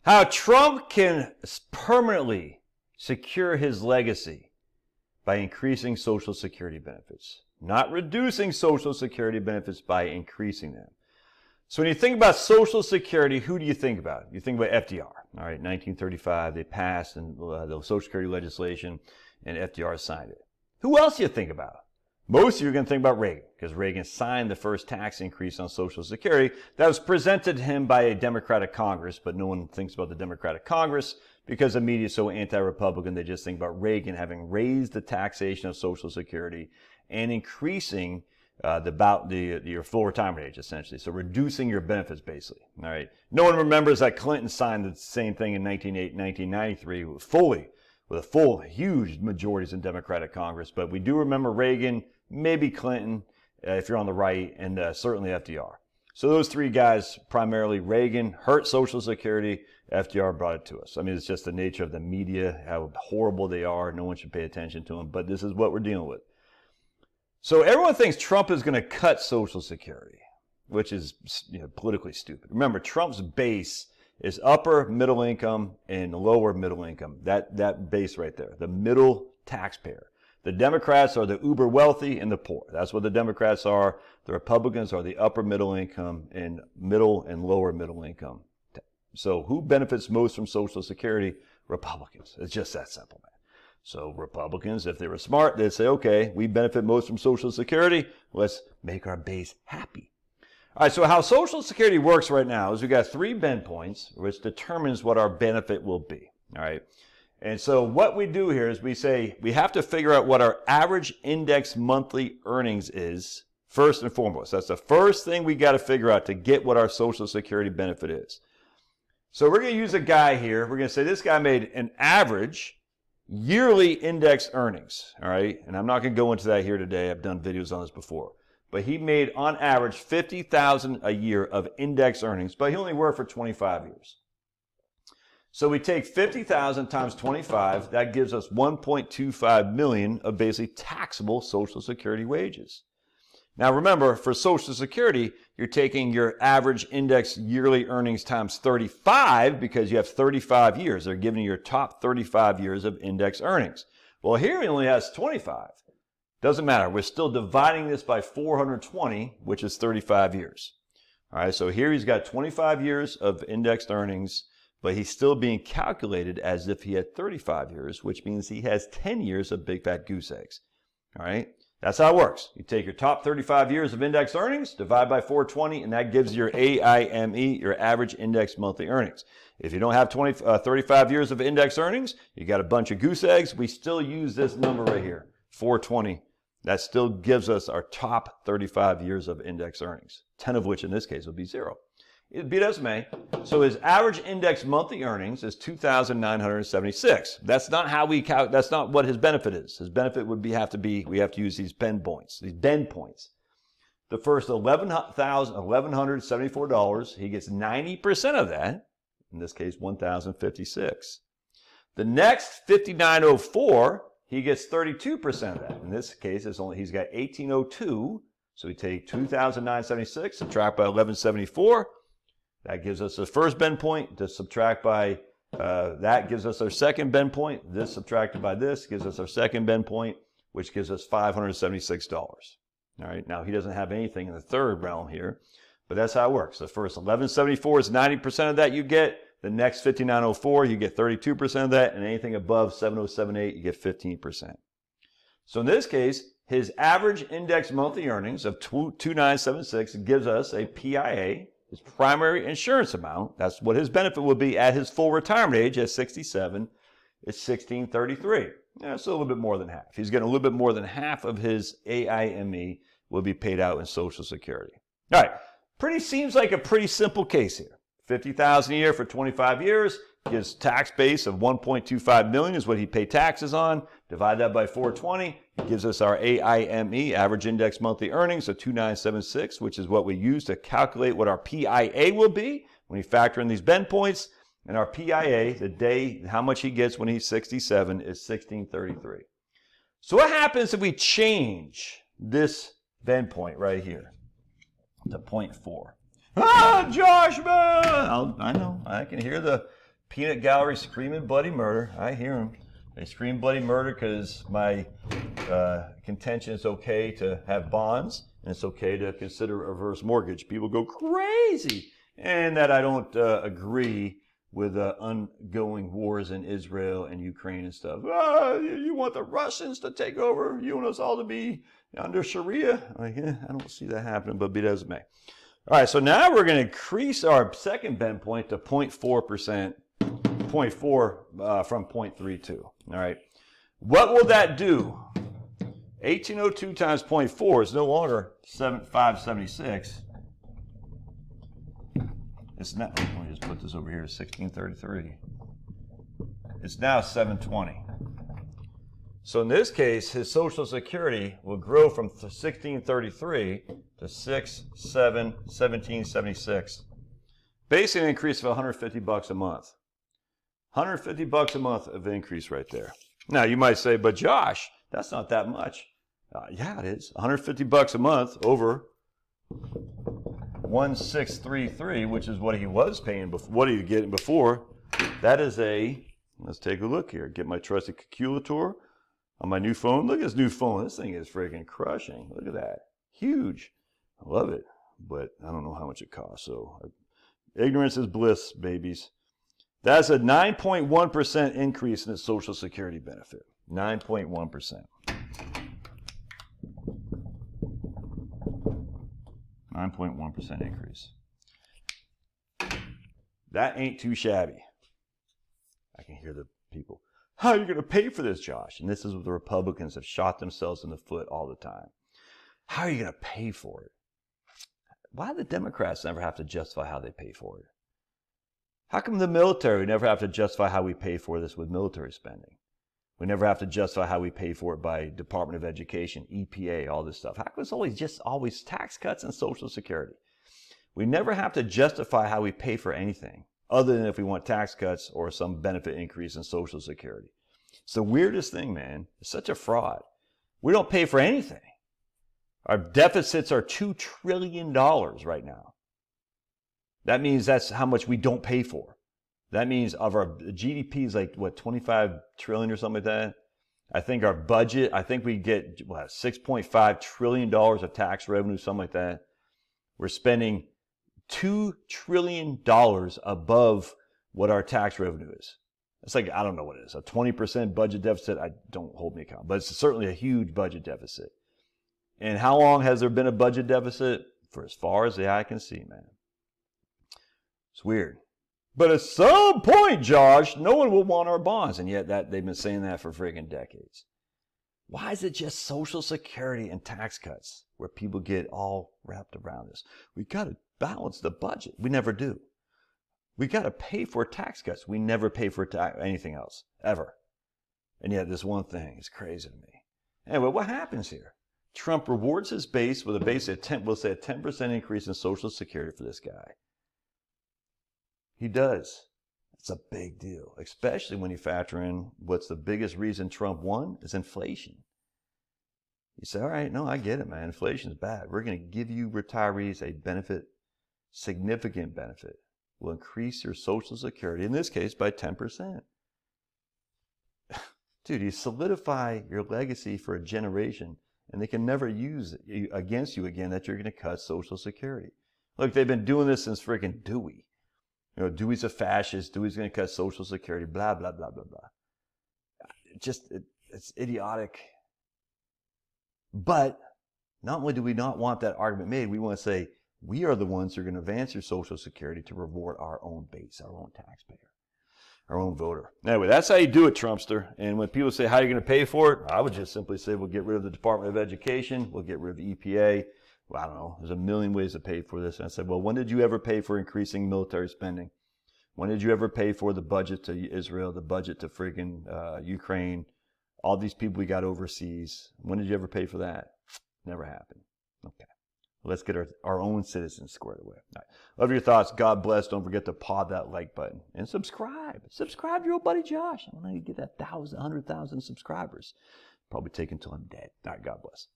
How Trump can permanently secure his legacy by increasing Social Security benefits, not reducing Social Security benefits by increasing them. So when you think about Social Security, who do you think about? You think about FDR. All right, 1935, they passed the Social Security legislation, and FDR signed it. Who else do you think about? Most of you are going to think about Reagan, because Reagan signed the first tax increase on Social Security that was presented to him by a Democratic Congress, but no one thinks about the Democratic Congress because the media is so anti-Republican. They just think about Reagan having raised the taxation of Social Security and increasing your full retirement age, essentially. So reducing your benefits, basically. All right. No one remembers that Clinton signed the same thing in 1993 with a full, huge majorities in Democratic Congress. But we do remember Reagan, maybe Clinton, if you're on the right, and certainly FDR. So those three guys, primarily Reagan, hurt Social Security. FDR brought it to us. I mean, it's just the nature of the media, how horrible they are. No one should pay attention to them. But this is what we're dealing with. So everyone thinks Trump is going to cut Social Security, which is politically stupid. Remember, Trump's base is upper middle income and lower middle income. That base right there, the middle taxpayer. The Democrats are the uber wealthy and the poor. That's what the Democrats are. The Republicans are the upper middle income and middle and lower middle income. So who benefits most from Social Security? Republicans. It's just that simple, man. So Republicans, if they were smart, they'd say, okay, we benefit most from Social Security. Let's make our base happy. All right, so how Social Security works right now is we've got 3 bend points, which determines what our benefit will be. All right. And so what we do here is we say we have to figure out what our average index monthly earnings is first and foremost. That's the first thing we got to figure out to get what our Social Security benefit is. So we're going to use a guy here. We're going to say this guy made an average yearly index earnings. All right. And I'm not going to go into that here today. I've done videos on this before. But he made on average $50,000 a year of index earnings, but he only worked for 25 years. So we take 50,000 times 25, that gives us 1.25 million of basically taxable Social Security wages. Now remember, for Social Security, you're taking your average index yearly earnings times 35 because you have 35 years. They're giving you your top 35 years of index earnings. Well, here he only has 25. Doesn't matter. We're still dividing this by 420, which is 35 years. All right, so here he's got 25 years of indexed earnings, but he's still being calculated as if he had 35 years, which means he has 10 years of big fat goose eggs. All right, that's how it works. You take your top 35 years of indexed earnings, divide by 420, and that gives your AIME, your average index monthly earnings. If you don't have 35 years of index earnings, you got a bunch of goose eggs. We still use this number right here, 420. That still gives us our top 35 years of index earnings, 10 of which in this case would be 0. It be it as may. So his average index monthly earnings is $2,976. That's not how we that's not what his benefit is. His benefit would we have to use these bend points. The first $1,174, he gets 90% of that. In this case, $1,056. The next $5,904, he gets 32% of that. In this case, he's got $1,802. So we take $2,976, subtract by $1,174. That gives us the first bend point. To subtract by that gives us our second bend point. This subtracted by this gives us our second bend point, which gives us $576. All right. Now he doesn't have anything in the third realm here, but that's how it works. The first $1,174 is 90% of that you get. The next $5,904, you get 32% of that, and anything above $7,078, you get 15%. So in this case, his average index monthly earnings of $2,976 gives us a PIA, his primary insurance amount. That's what his benefit will be at his full retirement age at 67. It's $1,633. That's a little bit more than half. He's getting a little bit more than half of his AIME will be paid out in Social Security. All right, seems like a pretty simple case here. $50,000 a year for 25 years gives tax base of $1.25 million is what he paid taxes on. Divide that by 420, it gives us our AIME, average index monthly earnings of $2,976, which is what we use to calculate what our PIA will be when you factor in these bend points. And our PIA, how much he gets when he's 67 is $1,633. So what happens if we change this bend point right here to 0.4? Ah, Josh, man! I know. I can hear the Peanut Gallery screaming bloody murder. I hear them. They scream bloody murder because my contention is okay to have bonds and it's okay to consider a reverse mortgage. People go crazy. And that I don't agree with ongoing wars in Israel and Ukraine and stuff. You want the Russians to take over? You want us all to be under Sharia? Like, I don't see that happening, but be that as it may. All right, so now we're going to increase our second bend point to 0.4%, 0.4 from 0.32. All right, what will that do? 1802 times 0.4 is no longer 576. It's not, let me just put this over here, 1633. It's now 720. So in this case, his Social Security will grow from 1633 to 1776. Basically an increase of $150 a month. $150 a month of increase right there. Now you might say, but Josh, that's not that much. Yeah, it is. $150 a month over 1633, which is what he was paying before, what he was getting before. That is let's take a look here. Get my trusty calculator on my new phone. Look at this new phone. This thing is freaking crushing. Look at that. Huge. I love it, but I don't know how much it costs. So ignorance is bliss, babies. That's a 9.1% increase in his Social Security benefit. 9.1%. 9.1% increase. That ain't too shabby. I can hear the people. How are you going to pay for this, Josh? And this is what the Republicans have shot themselves in the foot all the time. How are you going to pay for it? Why do the Democrats never have to justify how they pay for it? How come the military never have to justify how we pay for this with military spending? We never have to justify how we pay for it by Department of Education, EPA, all this stuff. How come it's always tax cuts and Social Security? We never have to justify how we pay for anything other than if we want tax cuts or some benefit increase in Social Security. It's the weirdest thing, man. It's such a fraud. We don't pay for anything. Our deficits are $2 trillion right now. That means that's how much we don't pay for. That means of our GDP is like, what, 25 trillion or something like that? I think our budget, I think we get, what, $6.5 trillion of tax revenue, something like that. We're spending $2 trillion above what our tax revenue is. It's like, I don't know what it is, a 20% budget deficit. I don't hold me accountable, but it's certainly a huge budget deficit. And how long has there been a budget deficit? For as far as the eye can see, man. It's weird. But at some point, Josh, no one will want our bonds. And yet they've been saying that for freaking decades. Why is it just Social Security and tax cuts where people get all wrapped around this? We got to balance the budget. We never do. We got to pay for tax cuts. We never pay for anything else, ever. And yet this one thing is crazy to me. Anyway, what happens here? Trump rewards his base with we'll say a 10% increase in Social Security for this guy. He does. It's a big deal, especially when you factor in what's the biggest reason Trump won is inflation. You say, all right, no, I get it, man. Inflation is bad. We're going to give you retirees a benefit, significant benefit. We'll increase your Social Security, in this case, by 10%. Dude, you solidify your legacy for a generation, and they can never use it against you again that you're going to cut Social Security. Look, they've been doing this since freaking Dewey. You know, Dewey's a fascist. Dewey's going to cut Social Security, blah, blah, blah, blah, blah. It's idiotic. But not only do we not want that argument made, we want to say, we are the ones who are going to advance your Social Security to reward our own base, our own taxpayer, our own voter. Anyway, that's how you do it, Trumpster. And when people say, how are you going to pay for it? I would just simply say, we'll get rid of the Department of Education. We'll get rid of the EPA. Well, I don't know. There's a million ways to pay for this. And I said, well, when did you ever pay for increasing military spending? When did you ever pay for the budget to Israel, the budget to freaking Ukraine, all these people we got overseas? When did you ever pay for that? Never happened. Okay. Let's get our own citizens squared away. All right. Love your thoughts. God bless. Don't forget to paw that like button and subscribe. Subscribe to your old buddy Josh. I want to get that 100,000 subscribers. Probably take until I'm dead. All right. God bless.